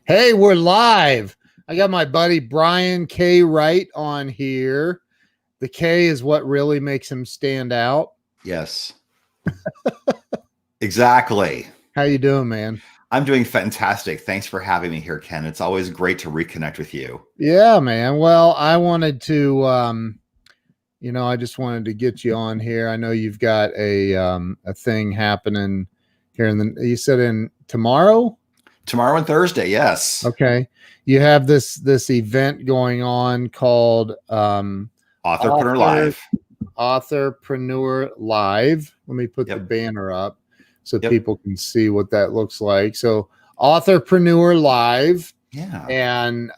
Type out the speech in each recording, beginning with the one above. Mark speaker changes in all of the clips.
Speaker 1: Hey, we're live. I got my buddy Brian K. Wright on here. The K is what really makes him stand out.
Speaker 2: Yes, exactly.
Speaker 1: How you doing, man?
Speaker 2: I'm doing fantastic. Thanks for having me here, Ken. It's always great to reconnect with you.
Speaker 1: Yeah, man. Well, I wanted to I just wanted to get you on here. I know you've got a thing happening here you said in tomorrow?
Speaker 2: Tomorrow and Thursday, yes.
Speaker 1: Okay. You have this event going on called
Speaker 2: Authorpreneur Live.
Speaker 1: Authorpreneur Live. Let me put the banner up so people can see what that looks like. So Authorpreneur Live.
Speaker 2: Yeah.
Speaker 1: And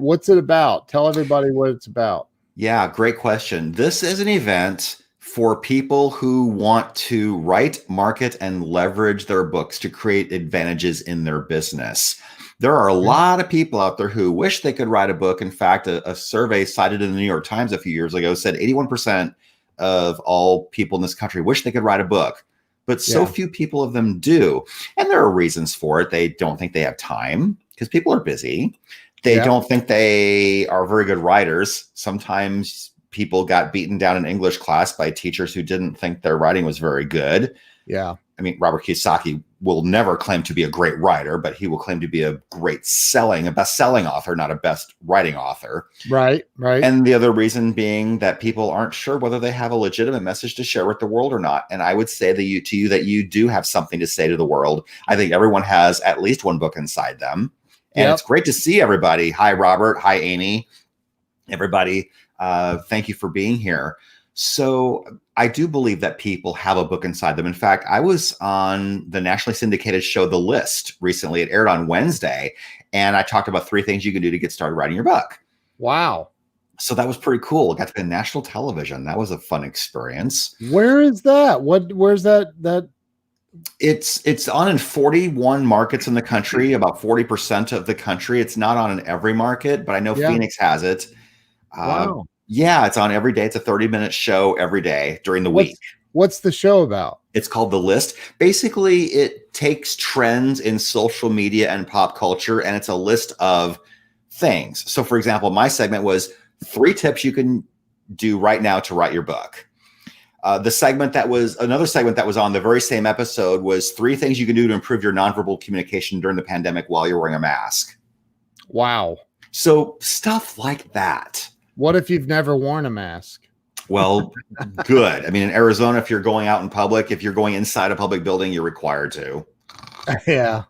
Speaker 1: what's it about? Tell everybody what it's about.
Speaker 2: Yeah, great question. This is an event for people who want to write, market, and leverage their books to create advantages in their business. There are a lot of people out there who wish they could write a book. In fact, a survey cited in the New York Times a few years ago said 81% of all people in this country wish they could write a book, but so few people of them do. And there are reasons for it. They don't think they have time because people are busy. They don't think they are very good writers. Sometimes people got beaten down in English class by teachers who didn't think their writing was very good.
Speaker 1: Yeah.
Speaker 2: I mean, Robert Kiyosaki will never claim to be a great writer, but he will claim to be a best-selling author, not a best writing author.
Speaker 1: Right, right.
Speaker 2: And the other reason being that people aren't sure whether they have a legitimate message to share with the world or not. And I would say that you do have something to say to the world. I think everyone has at least one book inside them. And it's great to see everybody. Hi, Robert. Hi, Amy. Everybody, thank you for being here. So I do believe that people have a book inside them. In fact, I was on the nationally syndicated show, The List, recently. It aired on Wednesday, and I talked about 3 things you can do to get started writing your book.
Speaker 1: Wow.
Speaker 2: So that was pretty cool. It got to be on national television. That was a fun experience.
Speaker 1: Where is that? Where's that?
Speaker 2: It's on in 41 markets in the country, about 40% of the country. It's not on in every market, but I know Phoenix has it.
Speaker 1: Wow.
Speaker 2: Yeah, it's on every day. It's a 30-minute show every day during the week.
Speaker 1: What's the show about?
Speaker 2: It's called The List. Basically, it takes trends in social media and pop culture, and it's a list of things. So, for example, my segment was 3 tips you can do right now to write your book. Another segment that was on the very same episode was 3 things you can do to improve your nonverbal communication during the pandemic while you're wearing a mask.
Speaker 1: Wow.
Speaker 2: So stuff like that.
Speaker 1: What if you've never worn a mask?
Speaker 2: Well, good. I mean, in Arizona, if you're going out in public, if you're going inside a public building, you're required to.
Speaker 1: Yeah,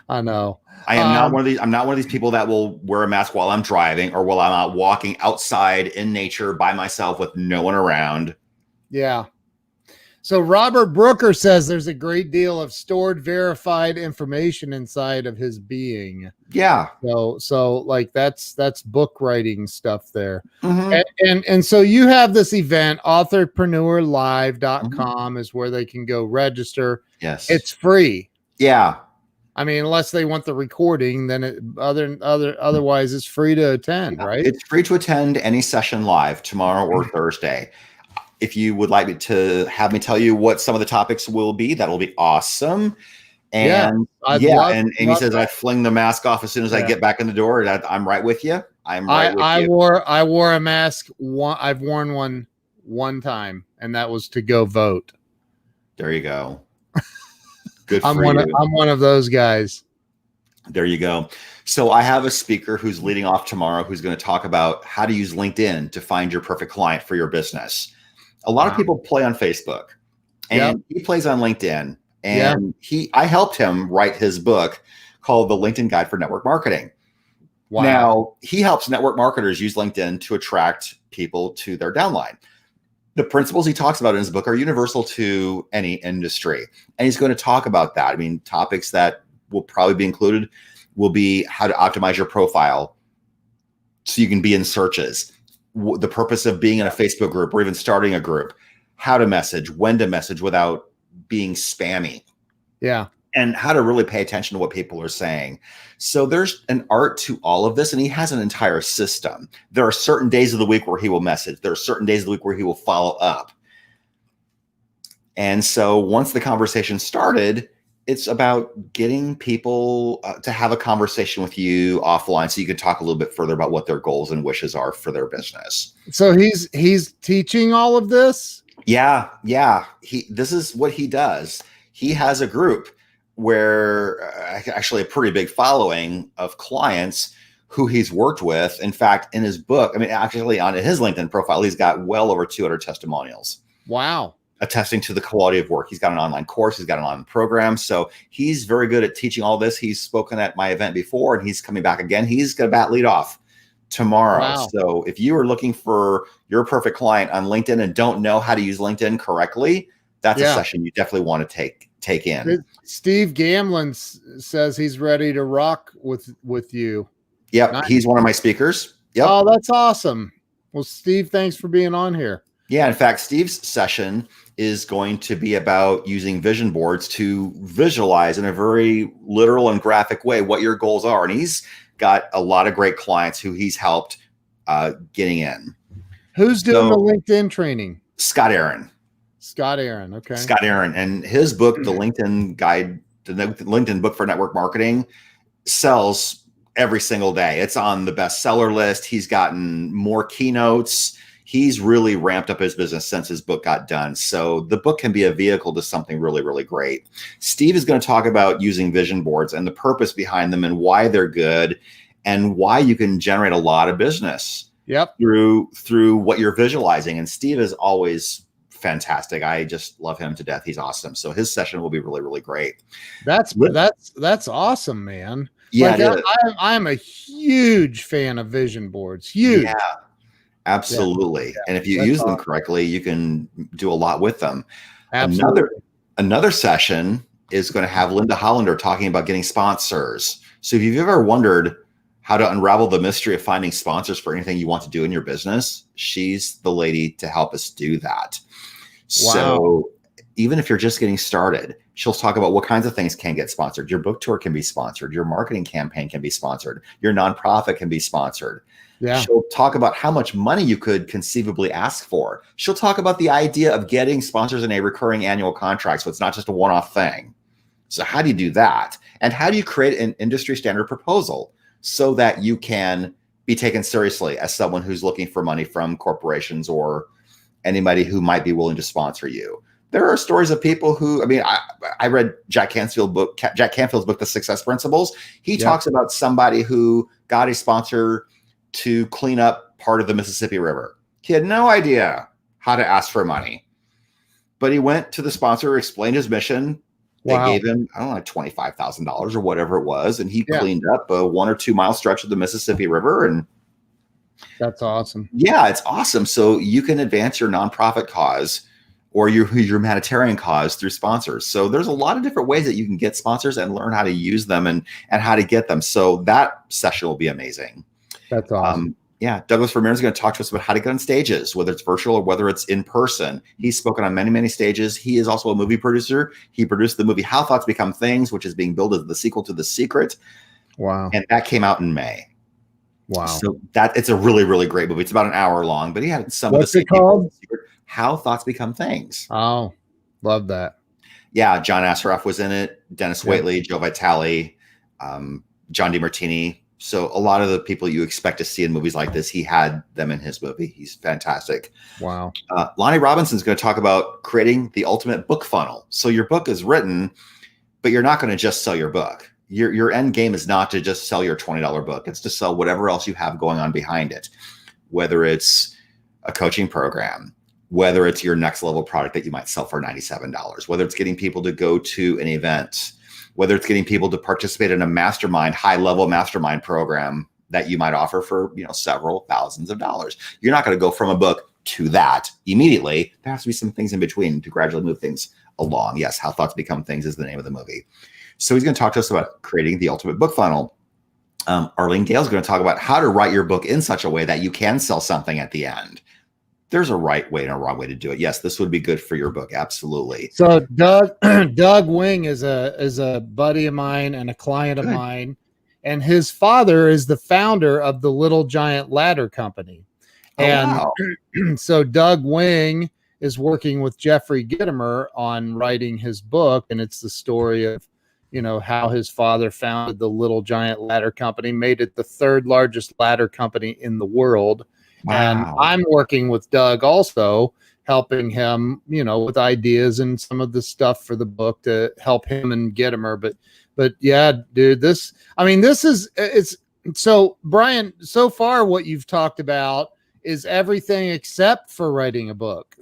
Speaker 1: I know.
Speaker 2: I am not one of these. I'm not one of these people that will wear a mask while I'm driving or while I'm out walking outside in nature by myself with no one around.
Speaker 1: Yeah. So Robert Brooker says there's a great deal of stored, verified information inside of his being.
Speaker 2: Yeah.
Speaker 1: So like that's book writing stuff there. Mm-hmm. And so you have this event, authorpreneurlive.com is where they can go register.
Speaker 2: Yes.
Speaker 1: It's free.
Speaker 2: Yeah.
Speaker 1: I mean, unless they want the recording, then otherwise it's free to attend, right?
Speaker 2: It's free to attend any session live tomorrow or Thursday. If you would like me to have me tell you what some of the topics will be, that'll be awesome. And and Amy says I fling the mask off as soon as I get back in the door. I'm right with you. I'm right with you.
Speaker 1: I wore a mask. I've worn one time, and that was to go vote.
Speaker 2: There you go. Good for
Speaker 1: you. I'm one of those guys.
Speaker 2: There you go. So I have a speaker who's leading off tomorrow who's going to talk about how to use LinkedIn to find your perfect client for your business. A lot of people play on Facebook, and he plays on LinkedIn. And I helped him write his book called The LinkedIn Guide for Network Marketing. Wow. Now, he helps network marketers use LinkedIn to attract people to their downline. The principles he talks about in his book are universal to any industry. And he's going to talk about that. I mean, topics that will probably be included will be how to optimize your profile so you can be in searches. The purpose of being in a Facebook group or even starting a group, how to message, when to message without being spammy.
Speaker 1: Yeah.
Speaker 2: And how to really pay attention to what people are saying. So there's an art to all of this, and he has an entire system. There are certain days of the week where he will message. There are certain days of the week where he will follow up. And so once the conversation started, it's about getting people to have a conversation with you offline so you can talk a little bit further about what their goals and wishes are for their business.
Speaker 1: So he's teaching all of this?
Speaker 2: Yeah. This is what he does. He has a group where actually a pretty big following of clients who he's worked with. In fact, in his book, I mean, actually on his LinkedIn profile, he's got well over 200 testimonials.
Speaker 1: Wow.
Speaker 2: Attesting to the quality of work. He's got an online course. He's got an online program. So he's very good at teaching all this. He's spoken at my event before and he's coming back again. He's going to bat lead off tomorrow.
Speaker 1: Wow.
Speaker 2: So if you are looking for your perfect client on LinkedIn and don't know how to use LinkedIn correctly, that's a session you definitely want to take in.
Speaker 1: Steve Gamlin says he's ready to rock with you.
Speaker 2: Yep. Nice. He's one of my speakers. Yep.
Speaker 1: Oh, that's awesome. Well, Steve, thanks for being on here.
Speaker 2: Yeah. In fact, Steve's session is going to be about using vision boards to visualize in a very literal and graphic way what your goals are. And he's got a lot of great clients who he's helped getting in.
Speaker 1: Who's doing the LinkedIn training?
Speaker 2: Scott Aaron.
Speaker 1: Okay.
Speaker 2: Scott Aaron. And his book, The LinkedIn Guide, the LinkedIn Book for Network Marketing, sells every single day. It's on the bestseller list. He's gotten more keynotes. He's really ramped up his business since his book got done. So the book can be a vehicle to something really, really great. Steve is going to talk about using vision boards and the purpose behind them and why they're good and why you can generate a lot of business through what you're visualizing. And Steve is always fantastic. I just love him to death. He's awesome. So his session will be really, really great.
Speaker 1: That's awesome, man.
Speaker 2: Yeah,
Speaker 1: like I'm a huge fan of vision boards. Huge.
Speaker 2: Yeah. Absolutely. Yeah. And if you use them correctly, you can do a lot with them.
Speaker 1: Absolutely.
Speaker 2: Another session is going to have Linda Hollander talking about getting sponsors. So if you've ever wondered how to unravel the mystery of finding sponsors for anything you want to do in your business, she's the lady to help us do that. Wow. So even if you're just getting started, she'll talk about what kinds of things can get sponsored. Your book tour can be sponsored. Your marketing campaign can be sponsored. Your nonprofit can be sponsored.
Speaker 1: Yeah.
Speaker 2: She'll talk about how much money you could conceivably ask for. She'll talk about the idea of getting sponsors in a recurring annual contract, so it's not just a one-off thing. So how do you do that? And how do you create an industry standard proposal so that you can be taken seriously as someone who's looking for money from corporations or anybody who might be willing to sponsor you? There are stories of people who, I mean, I read Jack Canfield's book, The Success Principles. He talks about somebody who got a sponsor to clean up part of the Mississippi River. He had no idea how to ask for money, but he went to the sponsor, explained his mission. They gave him, I don't know, $25,000 or whatever it was. And he cleaned up a 1 or 2 mile stretch of the Mississippi River. And
Speaker 1: that's awesome.
Speaker 2: Yeah, it's awesome. So you can advance your nonprofit cause or your humanitarian cause through sponsors. So there's a lot of different ways that you can get sponsors and learn how to use them and how to get them. So that session will be amazing.
Speaker 1: That's awesome.
Speaker 2: Douglas Ramirez is going to talk to us about how to get on stages, whether it's virtual or whether it's in person. He's spoken on many, many stages. He is also a movie producer. He produced the movie How Thoughts Become Things, which is being billed as the sequel to The Secret.
Speaker 1: Wow.
Speaker 2: And that came out in May.
Speaker 1: Wow.
Speaker 2: So it's a really, really great movie. It's about an hour long, but he had some
Speaker 1: of the same called?
Speaker 2: How Thoughts Become Things.
Speaker 1: Oh, love that.
Speaker 2: Yeah. John Asseroff was in it. Dennis Waitley, Joe Vitale, John DeMartini. So a lot of the people you expect to see in movies like this, he had them in his movie. He's fantastic.
Speaker 1: Wow.
Speaker 2: Lonnie Robinson's going to talk about creating the ultimate book funnel. So your book is written, but you're not going to just sell your book. Your end game is not to just sell your $20 book. It's to sell whatever else you have going on behind it, whether it's a coaching program, whether it's your next level product that you might sell for $97, whether it's getting people to go to an event, whether it's getting people to participate in a mastermind, high-level mastermind program that you might offer for, several thousands of dollars. You're not going to go from a book to that immediately. There has to be some things in between to gradually move things along. Yes, How Thoughts Become Things is the name of the movie. So he's going to talk to us about creating the ultimate book funnel. Arlene Gale's going to talk about how to write your book in such a way that you can sell something at the end. There's a right way and a wrong way to do it. Yes, this would be good for your book. Absolutely.
Speaker 1: So Doug Wing is a buddy of mine and a client of mine, and his father is the founder of the Little Giant Ladder Company. So Doug Wing is working with Jeffrey Gitomer on writing his book, and it's the story of how his father founded the Little Giant Ladder Company, made it the third largest ladder company in the world. And
Speaker 2: Wow.
Speaker 1: I'm working with Doug also, helping him, with ideas and some of the stuff for the book to help him and Gittimer. But yeah, dude, this is so, Brian, so far what you've talked about is everything except for writing a book.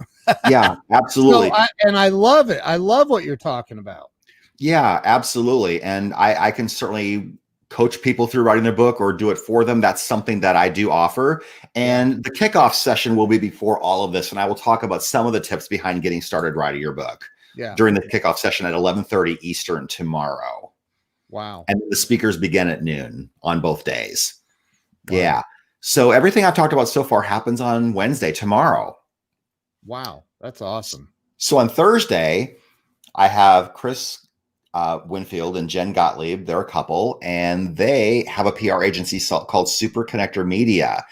Speaker 2: Yeah, absolutely.
Speaker 1: I love it. I love what you're talking about.
Speaker 2: Yeah, absolutely. And I can certainly coach people through writing their book or do it for them. That's something that I do offer. And the kickoff session will be before all of this. And I will talk about some of the tips behind getting started writing your book during the kickoff session at 11:30 Eastern tomorrow.
Speaker 1: Wow.
Speaker 2: And the speakers begin at noon on both days. Wow. Yeah. So everything I've talked about so far happens on Wednesday, tomorrow.
Speaker 1: Wow. That's awesome.
Speaker 2: So on Thursday, I have Chris Winfield and Jen Gottlieb. They're a couple, and they have a PR agency called Super Connector Media.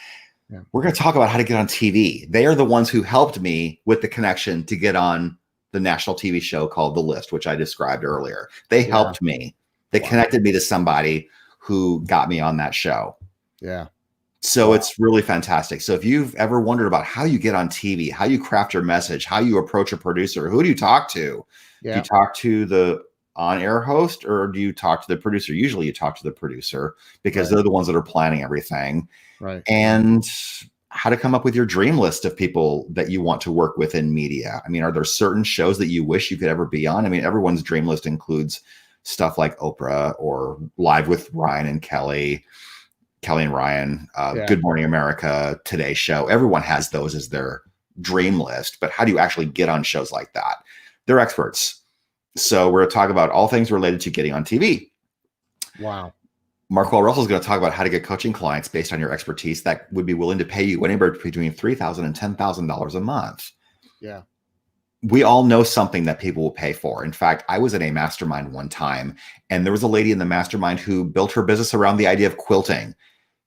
Speaker 2: Yeah. We're going to talk about how to get on TV. They are the ones who helped me with the connection to get on the national TV show called The List, which I described earlier. They helped me. They connected me to somebody who got me on that show.
Speaker 1: Yeah.
Speaker 2: So it's really fantastic. So if you've ever wondered about how you get on TV, how you craft your message, how you approach a producer, who do you talk to? Yeah. Do you talk to the on-air host or do you talk to the producer? Usually you talk to the producer because they're the ones that are planning everything.
Speaker 1: Right.
Speaker 2: And how to come up with your dream list of people that you want to work with in media. I mean, are there certain shows that you wish you could ever be on? I mean, everyone's dream list includes stuff like Oprah or Live with Ryan and Kelly and Ryan, Good Morning America, Today Show. Everyone has those as their dream list, but how do you actually get on shows like that? They're experts. So we're going to talk about all things related to getting on TV.
Speaker 1: Wow.
Speaker 2: Markwell Russell is going to talk about how to get coaching clients based on your expertise that would be willing to pay you anywhere between $3,000 and $10,000 a month.
Speaker 1: Yeah.
Speaker 2: We all know something that people will pay for. In fact, I was in a mastermind one time, and there was a lady in the mastermind who built her business around the idea of quilting.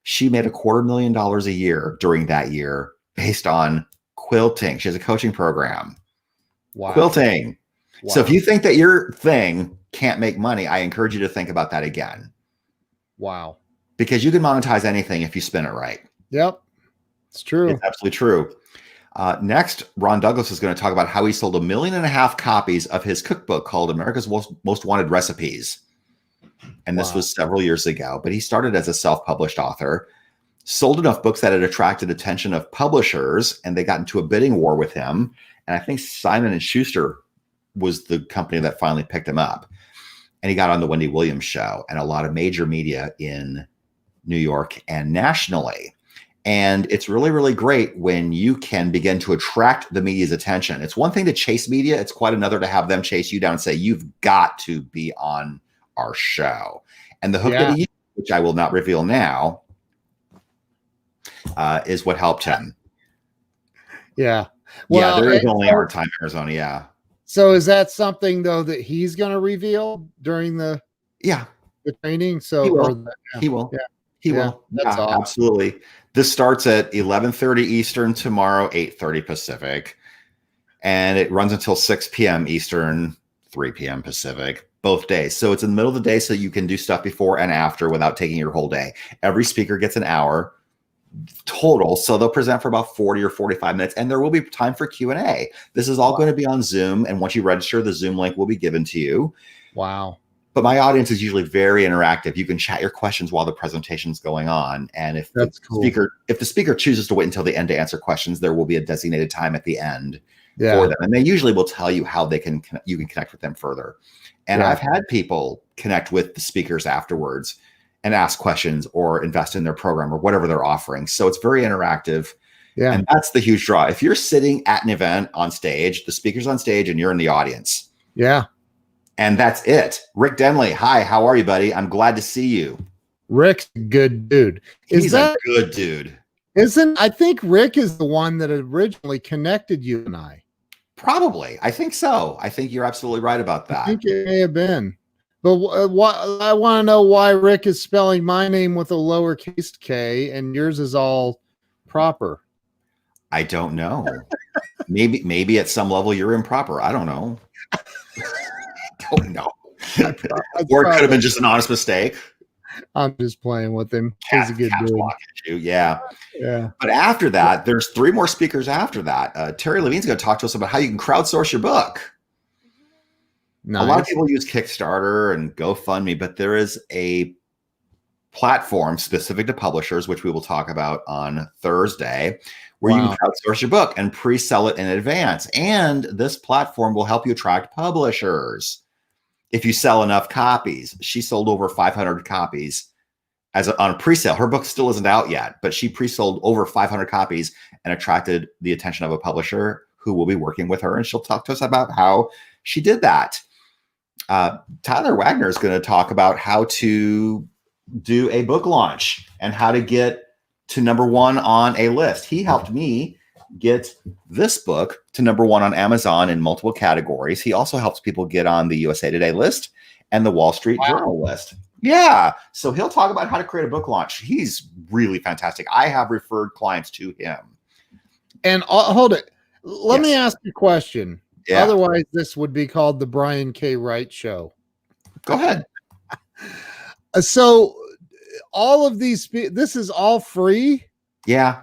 Speaker 2: She made $250,000 a year during that year based on quilting. She has a coaching program.
Speaker 1: Wow.
Speaker 2: Quilting. Wow. So if you think that your thing can't make money, I encourage you to think about that again.
Speaker 1: Wow.
Speaker 2: Because you can monetize anything if you spin it right.
Speaker 1: Yep. It's true.
Speaker 2: It's absolutely true. Next, Ron Douglas is going to talk about how he sold 1.5 million copies of his cookbook called America's Most Wanted Recipes. And this was several years ago, but he started as a self-published author, sold enough books that it attracted attention of publishers, and they got into a bidding war with him. And I think Simon & Schuster was the company that finally picked him up. And he got on the Wendy Williams show and a lot of major media in New York and nationally. And it's really, really great when you can begin to attract the media's attention. It's one thing to chase media. It's quite another to have them chase you down and say, you've got to be on our show. And the hook that he used, which I will not reveal now, is what helped him.
Speaker 1: Yeah.
Speaker 2: Well, there is only our time in Arizona. Yeah.
Speaker 1: So is that something though that he's going to reveal during the training? So
Speaker 2: he will. He will. Yeah. He will. That's awesome. Absolutely. This starts at 11:30 Eastern tomorrow, 8:30 Pacific, and it runs until 6 p.m. Eastern, 3 p.m. Pacific, both days. So it's in the middle of the day, so you can do stuff before and after without taking your whole day. Every speaker gets an hour total, so they'll present for about 40 or 45 minutes, and there will be time for Q&A. This is all going to be on Zoom, and once you register, the Zoom link will be given to you.
Speaker 1: Wow.
Speaker 2: But my audience is usually very interactive. You can chat your questions while the presentation's going on. And if the speaker chooses to wait until the end to answer questions, there will be a designated time at the end for them. And they usually will tell you how you can connect with them further. And I've had people connect with the speakers afterwards and ask questions or invest in their program or whatever they're offering. So it's very interactive. Yeah. And that's the huge draw. If you're sitting at an event on stage, the speaker's on stage and you're in the audience.
Speaker 1: Yeah.
Speaker 2: And that's it. Rick Denley. Hi, how are you, buddy? I'm glad to see you.
Speaker 1: Rick's a good dude.
Speaker 2: He's a good dude.
Speaker 1: I think Rick is the one that originally connected you and I.
Speaker 2: Probably. I think so. I think you're absolutely right about that.
Speaker 1: I think it may have been. But I want to know why Rick is spelling my name with a lowercase k and yours is all proper.
Speaker 2: I don't know. maybe at some level you're improper. I don't know. Don't know. Or it could have been just an honest mistake.
Speaker 1: I'm just playing with him. He's a good dude.
Speaker 2: You. Yeah.
Speaker 1: Yeah.
Speaker 2: But after that, there's 3 more speakers after that. Terry Levine's going to talk to us about how you can crowdsource your book. Nice. A lot of people use Kickstarter and GoFundMe, but there is a platform specific to publishers, which we will talk about on Thursday, where you can crowdsource your book and pre-sell it in advance. And this platform will help you attract publishers. If you sell enough copies, she sold over 500 copies on a pre-sale. Her book still isn't out yet, but she pre-sold over 500 copies and attracted the attention of a publisher who will be working with her. And she'll talk to us about how she did that. Tyler Wagner is going to talk about how to do a book launch and how to get to #1 on a list. He helped me get this book to #1 on Amazon in multiple categories. He also helps people get on the USA Today list and the Wall Street Journal list. Yeah. So he'll talk about how to create a book launch. He's really fantastic. I have referred clients to him.
Speaker 1: And hold it. Let me ask you a question. Yeah. Otherwise, this would be called the Brian K. Wright Show.
Speaker 2: Go ahead.
Speaker 1: So all of these, this is all free.
Speaker 2: Yeah.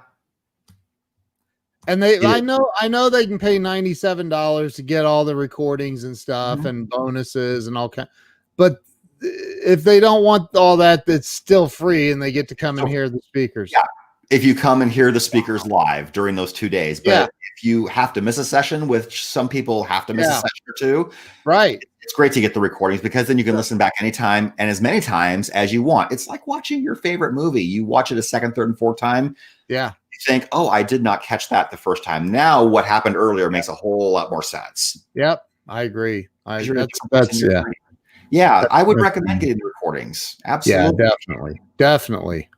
Speaker 1: And I know they can pay $97 to get all the recordings and stuff and bonuses and all kind. But if they don't want all that, that's still free, and they get to come and hear the speakers.
Speaker 2: Yeah. If you come and hear the speakers live during those 2 days, but if you have to miss a session, which some people have to miss a session or two,
Speaker 1: right?
Speaker 2: It's great to get the recordings because then you can listen back anytime and as many times as you want. It's like watching your favorite movie. You watch it a second, third, and fourth time.
Speaker 1: Yeah.
Speaker 2: You think, oh, I did not catch that the first time. Now what happened earlier makes a whole lot more sense.
Speaker 1: Yep. I agree. I
Speaker 2: would recommend getting the recordings. Absolutely.
Speaker 1: Yeah, definitely.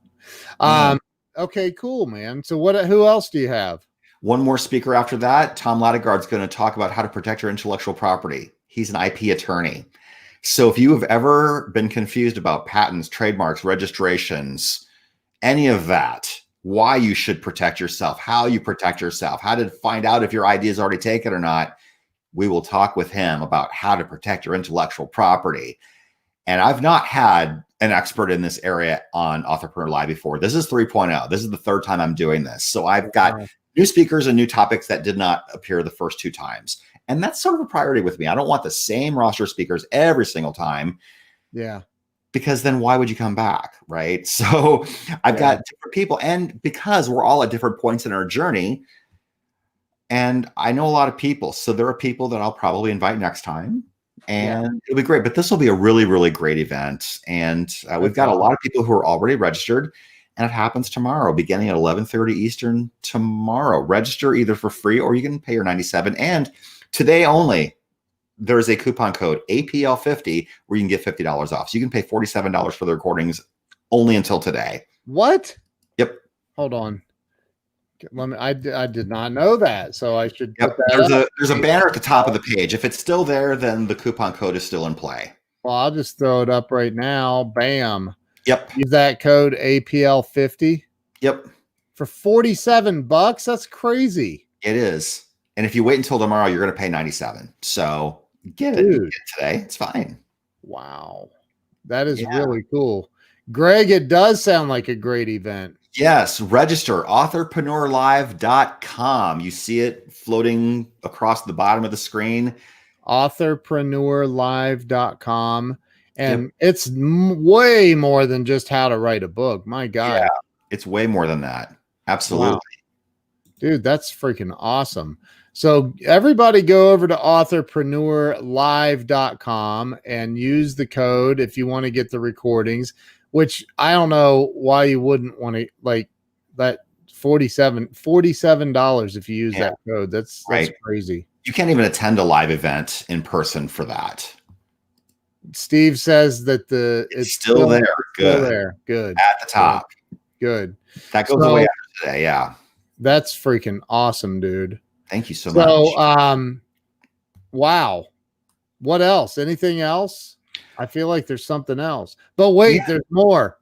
Speaker 1: Okay, cool, man. So who else do you have?
Speaker 2: One more speaker after that. Tom Lattigard's going to talk about how to protect your intellectual property. He's an IP attorney. So if you have ever been confused about patents, trademarks, registrations, any of that, why you should protect yourself, how you protect yourself, how to find out if your idea is already taken or not, we will talk with him about how to protect your intellectual property. And I've not had an expert in this area on Authorpreneur Live before. This is 3.0. This is the 3rd time I'm doing this. So I've got new speakers and new topics that did not appear the first 2 times. And that's sort of a priority with me. I don't want the same roster of speakers every single time.
Speaker 1: Yeah.
Speaker 2: Because then why would you come back, right? So I've got different people. And because we're all at different points in our journey, and I know a lot of people. So there are people that I'll probably invite next time. And it'll be great. But this will be a really, really great event. And we've got a lot of people who are already registered. And it happens tomorrow, beginning at 11:30 Eastern tomorrow. Register either for free or you can pay your $97. And today only, there's a coupon code APL50 where you can get $50 off. So you can pay $47 for the recordings only until today.
Speaker 1: What?
Speaker 2: Yep.
Speaker 1: Hold on. I did not know that. So I should put that
Speaker 2: there's a banner at the top of the page. If it's still there, then the coupon code is still in play.
Speaker 1: Well, I'll just throw it up right now. Bam.
Speaker 2: Yep.
Speaker 1: Use that code APL50.
Speaker 2: Yep.
Speaker 1: For $47. That's crazy.
Speaker 2: It is. And if you wait until tomorrow, you're going to pay $97. So get it today. It's fine.
Speaker 1: Wow. That is really cool. Greg, it does sound like a great event.
Speaker 2: Yes. Register authorpreneurlive.com. You see it floating across the bottom of the screen.
Speaker 1: Authorpreneurlive.com. And it's way more than just how to write a book. My God.
Speaker 2: Yeah, it's way more than that. Absolutely. Wow.
Speaker 1: Dude, that's freaking awesome. So everybody go over to authorpreneurlive.com and use the code if you want to get the recordings, which I don't know why you wouldn't want to, like, that $47 if you use that code. That's crazy.
Speaker 2: You can't even attend a live event in person for that.
Speaker 1: Steve says that it's
Speaker 2: still there. Good.
Speaker 1: Still there. Good.
Speaker 2: At the top.
Speaker 1: Good.
Speaker 2: That goes away after today. Yeah.
Speaker 1: That's freaking awesome, dude.
Speaker 2: Thank you so much.
Speaker 1: Wow. What else? Anything else? I feel like there's something else. But wait, there's more.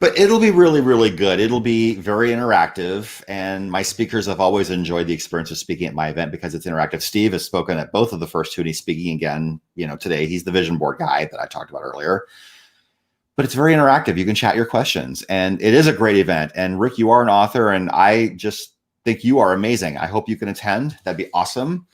Speaker 2: But it'll be really, really good. It'll be very interactive. And my speakers have always enjoyed the experience of speaking at my event because it's interactive. Steve has spoken at both of the first two, and he's speaking again, today. He's the vision board guy that I talked about earlier. But it's very interactive. You can chat your questions, and it is a great event. And Rick, you are an author, and I just think you are amazing. I hope you can attend. That'd be awesome.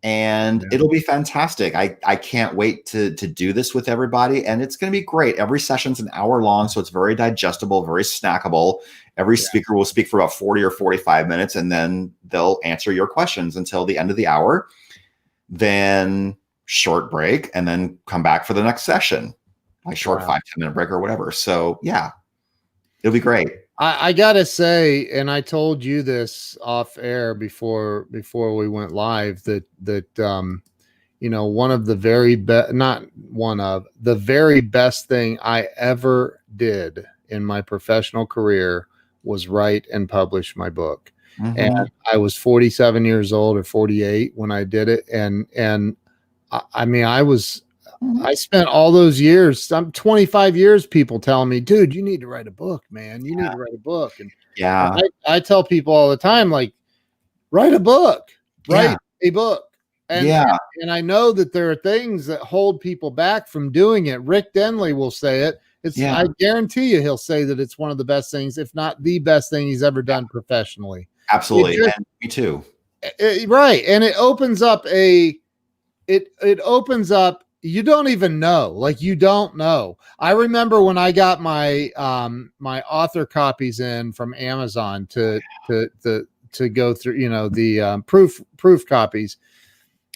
Speaker 2: And it'll be fantastic. I can't wait to do this with everybody. And it's going to be great. Every session's an hour long, so it's very digestible, very snackable. Every speaker will speak for about 40 or 45 minutes, and then they'll answer your questions until the end of the hour. Then short break, and then come back for the next session. Like short 5-10 minute break or whatever. So yeah, it'll be great.
Speaker 1: I gotta say, and I told you this off air before we went live, that one of the very best, not one of the very best thing I ever did in my professional career was write and publish my book. Mm-hmm. And I was 47 years old or 48 when I did it. And I spent all those years, 25 years, people telling me, dude, you need to write a book, man. You need to write a book. And I tell people all the time, like, write a book, write a book. And I know that there are things that hold people back from doing it. Rick Denley will say it. I guarantee you he'll say that it's one of the best things, if not the best thing he's ever done professionally.
Speaker 2: Absolutely. And me too.
Speaker 1: Right. And it opens up it opens up, you don't even know, like you don't know. I remember when I got my my author copies in from Amazon to go through, the proof copies,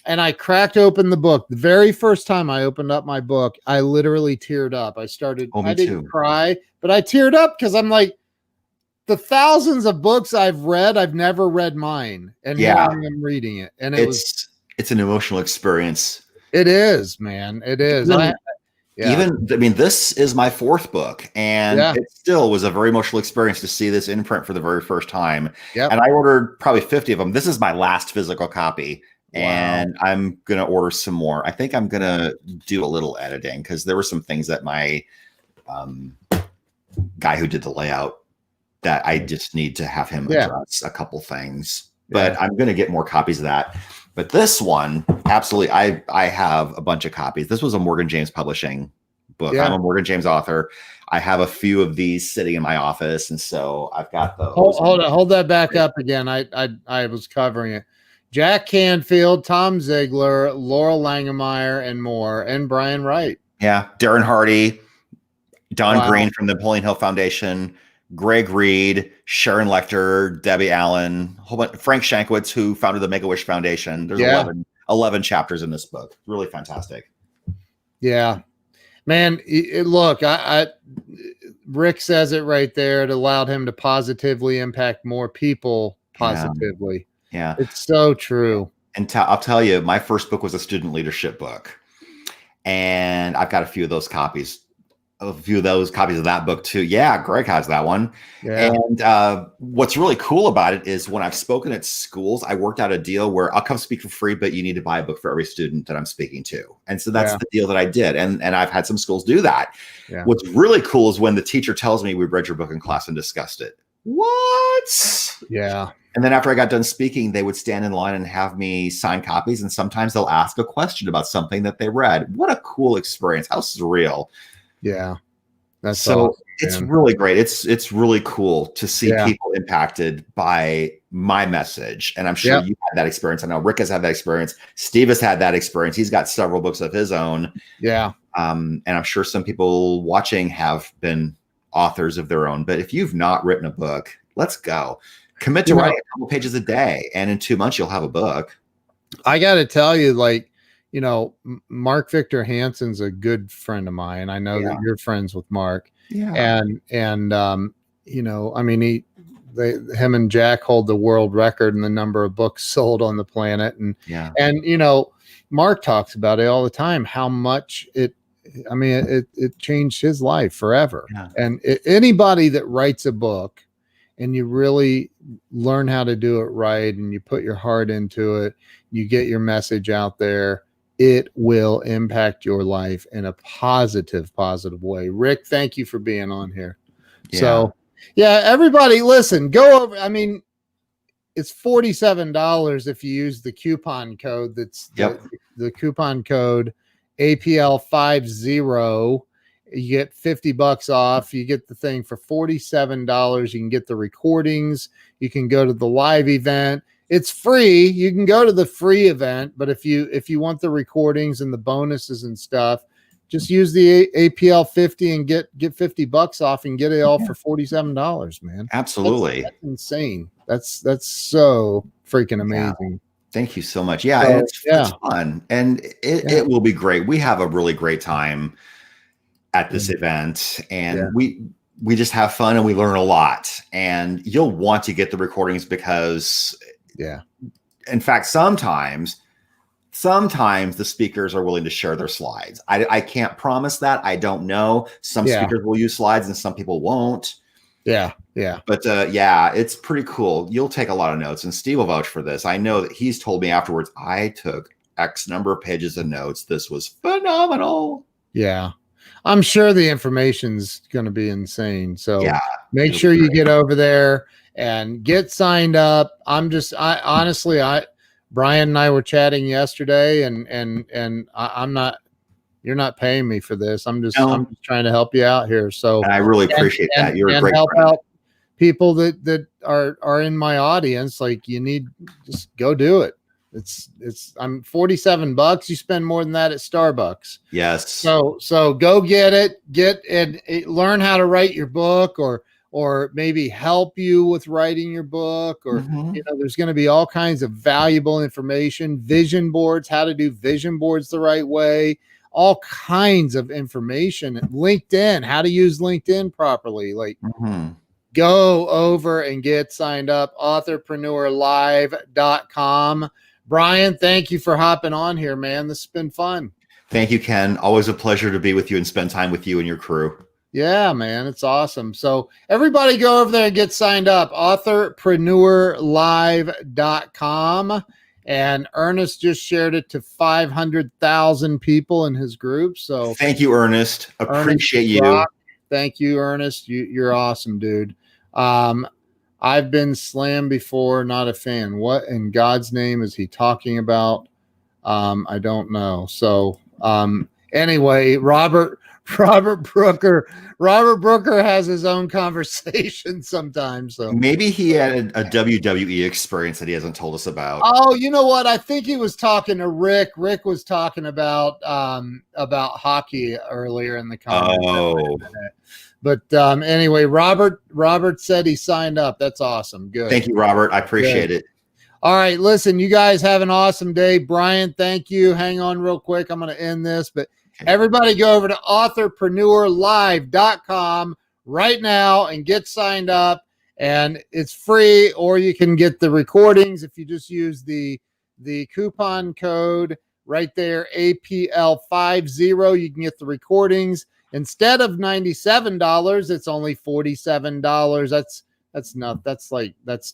Speaker 1: and I cracked open the book. The very first time I opened up my book, I literally teared up. I didn't cry, but I teared up because I'm like, the thousands of books I've read, I've never read mine, and here I am reading it, and it's
Speaker 2: an emotional experience.
Speaker 1: It is, man. It is.
Speaker 2: This is my fourth book, and it still was a very emotional experience to see this in print for the very first time. Yep. And I ordered probably 50 of them. This is my last physical copy, and I'm going to order some more. I think I'm going to do a little editing because there were some things that my guy who did the layout that I just need to have him address a couple things. But I'm going to get more copies of that. But this one, absolutely, I have a bunch of copies. This was a Morgan James Publishing book. I'm a Morgan James author. I have a few of these sitting in my office, and so I've got those.
Speaker 1: Hold that back up again. I was covering it. Jack Canfield, Tom Ziegler, Laurel Langemeyer, and more, and Brian Wright.
Speaker 2: Yeah, Darren Hardy, Don Green from the Napoleon Hill Foundation, Greg Reed, Sharon Lecter, Debbie Allen, Frank Shankwitz, who founded the Make-A-Wish Foundation. There's 11 chapters in this book. Really fantastic.
Speaker 1: Yeah, man. Look, Rick says it right there. It allowed him to positively impact more people positively.
Speaker 2: Yeah.
Speaker 1: It's so true.
Speaker 2: And I'll tell you, my first book was a student leadership book, and I've got a few of those copies of that book too. Yeah, Greg has that one. Yeah. And what's really cool about it is when I've spoken at schools, I worked out a deal where I'll come speak for free, but you need to buy a book for every student that I'm speaking to. And so that's the deal that I did. And I've had some schools do that. Yeah. What's really cool is when the teacher tells me we read your book in class and discussed it. What?
Speaker 1: Yeah.
Speaker 2: And then after I got done speaking, they would stand in line and have me sign copies. And sometimes they'll ask a question about something that they read. What a cool experience. How surreal.
Speaker 1: Yeah. That's
Speaker 2: so awesome, it's really great. It's really cool to see people impacted by my message. And I'm sure you had that experience. I know Rick has had that experience. Steve has had that experience. He's got several books of his own.
Speaker 1: Yeah.
Speaker 2: And I'm sure some people watching have been authors of their own. But if you've not written a book, let's go. Commit to writing a couple pages a day. And in 2 months, you'll have a book.
Speaker 1: I got to tell you, Mark Victor Hansen's a good friend of mine. I know that you're friends with Mark. Yeah. And him and Jack hold the world record in the number of books sold on the planet. And Mark talks about it all the time, how much it changed his life forever. Yeah. And anybody that writes a book and you really learn how to do it right, and you put your heart into it, you get your message out there, it will impact your life in a positive way. Rick, thank you for being on here. So yeah, everybody listen, go over. I mean, it's $47 if you use the coupon code. That's the coupon code APL50. You get $50 off. You get the thing for $47. You can get the recordings. You can go to the live event. It's free. You can go to the free event, but if you want the recordings and the bonuses and stuff, just use the APL 50 and get $50 off and get it all for $47, man.
Speaker 2: Absolutely.
Speaker 1: That's insane. That's so freaking amazing.
Speaker 2: Yeah. Thank you so much. Yeah,
Speaker 1: So,
Speaker 2: it's fun, and it will be great. We have a really great time at this event, and we just have fun and we learn a lot. And you'll want to get the recordings because, in fact, sometimes the speakers are willing to share their slides. I can't promise that. I don't know. Some speakers will use slides and some people won't.
Speaker 1: Yeah.
Speaker 2: But it's pretty cool. You'll take a lot of notes, and Steve will vouch for this. I know that he's told me afterwards, I took X number of pages of notes. This was phenomenal.
Speaker 1: Yeah. I'm sure the information's going to be insane. So make sure you get over there and get signed up. Honestly, Brian and I were chatting yesterday, and I'm not, you're not paying me for this. I'm just trying to help you out here. So
Speaker 2: and I really appreciate that. You're a great
Speaker 1: help
Speaker 2: friend.
Speaker 1: out people that are in my audience. Like, you need, just go do it. I'm $47. You spend more than that at Starbucks.
Speaker 2: Yes.
Speaker 1: So go get it, and learn how to write your book, or maybe help you with writing your book, or, there's going to be all kinds of valuable information, vision boards, how to do vision boards the right way, all kinds of information. LinkedIn, how to use LinkedIn properly. Like, go over and get signed up. Authorpreneurlive.com. Brian, thank you for hopping on here, man. This has been fun.
Speaker 2: Thank you, Ken. Always a pleasure to be with you and spend time with you and your crew.
Speaker 1: Yeah, man. It's awesome. So everybody go over there and get signed up. Authorpreneurlive.com. And Ernest just shared it to 500,000 people in his group. So
Speaker 2: thank you, Ernest. Appreciate you.
Speaker 1: Thank you, Ernest. You're awesome, dude. I've been slammed before, not a fan. What in God's name is he talking about? I don't know. So anyway, Robert Brooker has his own conversation sometimes. So
Speaker 2: maybe he had a WWE experience that he hasn't told us about.
Speaker 1: Oh, you know what? I think he was talking to Rick. Rick was talking about hockey earlier in the conversation.
Speaker 2: Oh.
Speaker 1: But anyway, Robert said he signed up. That's awesome. Good.
Speaker 2: Thank you, Robert. I appreciate it.
Speaker 1: All right. Listen, you guys have an awesome day. Brian, thank you. Hang on real quick. I'm going to end this, but everybody go over to authorpreneurlive.com right now and get signed up. And it's free, or you can get the recordings if you just use the coupon code right there, APL50. You can get the recordings. Instead of $97, it's only $47. That's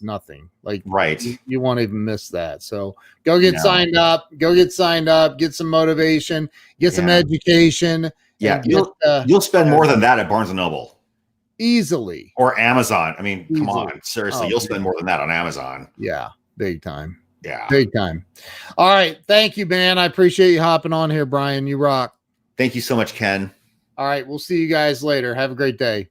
Speaker 1: nothing. Like,
Speaker 2: right.
Speaker 1: You won't even miss that. So go get signed up. Get some motivation, get some education.
Speaker 2: Yeah, you'll spend more than that at Barnes & Noble.
Speaker 1: Easily.
Speaker 2: Or Amazon. I mean, come on. Seriously, you'll spend more than that on Amazon.
Speaker 1: Yeah, big time.
Speaker 2: Yeah.
Speaker 1: Big time. All right. Thank you, man. I appreciate you hopping on here, Brian. You rock.
Speaker 2: Thank you so much, Ken.
Speaker 1: All right. We'll see you guys later. Have a great day.